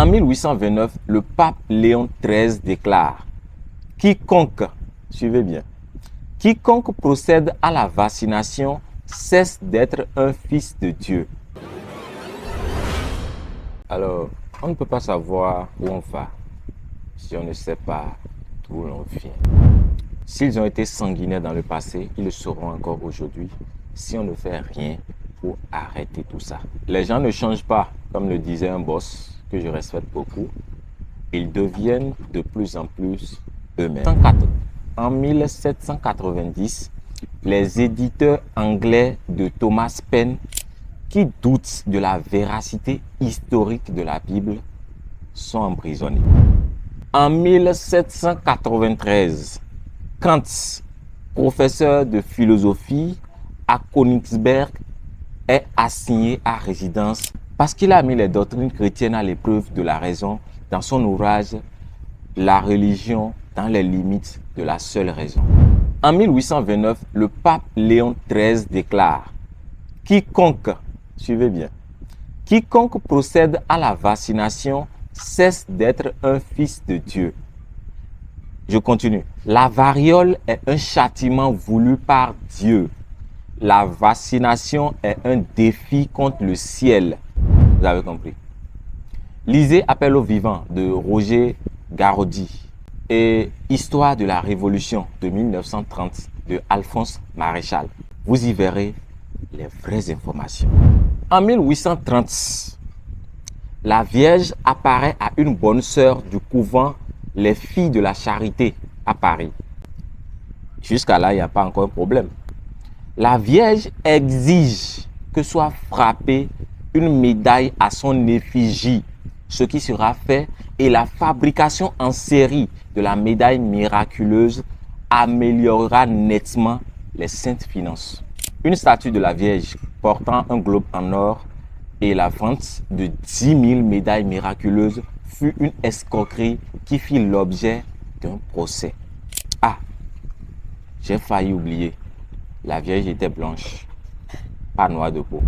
En 1829, le pape Léon XIII déclare « Quiconque, suivez bien, quiconque procède à la vaccination cesse d'être un fils de Dieu. » Alors, on ne peut pas savoir où on va si on ne sait pas d'où l'on vient. S'ils ont été sanguinaires dans le passé, ils le seront encore aujourd'hui si on ne fait rien pour arrêter tout ça. Les gens ne changent pas, comme le disait un boss que je respecte beaucoup. Ils deviennent de plus en plus eux-mêmes. En 1790, les éditeurs anglais de Thomas Paine, qui doutent de la véracité historique de la Bible, sont emprisonnés. En 1793, Kant, professeur de philosophie à Königsberg, est assigné à résidence parce qu'il a mis les doctrines chrétiennes à l'épreuve de la raison dans son ouvrage « La religion dans les limites de la seule raison ». En 1829, le pape Léon XIII déclare « Quiconque, suivez bien, quiconque procède à la vaccination cesse d'être un fils de Dieu. » Je continue. La variole est un châtiment voulu par Dieu. La vaccination est un défi contre le ciel. Vous avez compris. Lisez Appel aux vivants de Roger Garaudy et Histoire de la Révolution de 1930 de Alphonse Maréchal. Vous y verrez les vraies informations. En 1830, la Vierge apparaît à une bonne sœur du couvent Les Filles de la Charité à Paris. Jusqu'à là, il n'y a pas encore un problème. La Vierge exige que soit frappée une médaille à son effigie, ce qui sera fait, et la fabrication en série de la médaille miraculeuse améliorera nettement les saintes finances. Une statue de la Vierge portant un globe en or et la vente de 10 000 médailles miraculeuses fut une escroquerie qui fit l'objet d'un procès. Ah, j'ai failli oublier. La Vierge était blanche, pas noire de peau.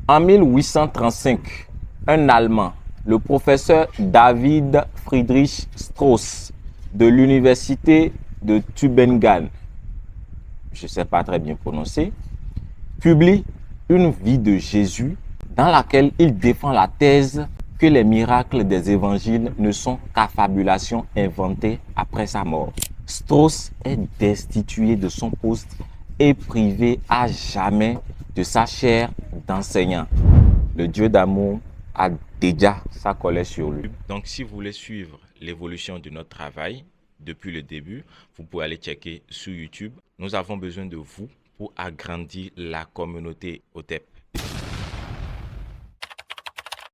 En 1835, un Allemand, le professeur David Friedrich Strauss de l'université de Tübingen, je ne sais pas très bien prononcer, publie une vie de Jésus dans laquelle il défend la thèse que les miracles des évangiles ne sont qu'affabulations inventées après sa mort. Strauss est destitué de son poste et privé à jamais de sa chaire d'enseignant. Le Dieu d'amour a déjà sa colère sur lui. Donc, si vous voulez suivre l'évolution de notre travail depuis le début, vous pouvez aller checker sur YouTube. Nous avons besoin de vous pour agrandir la communauté OTEP.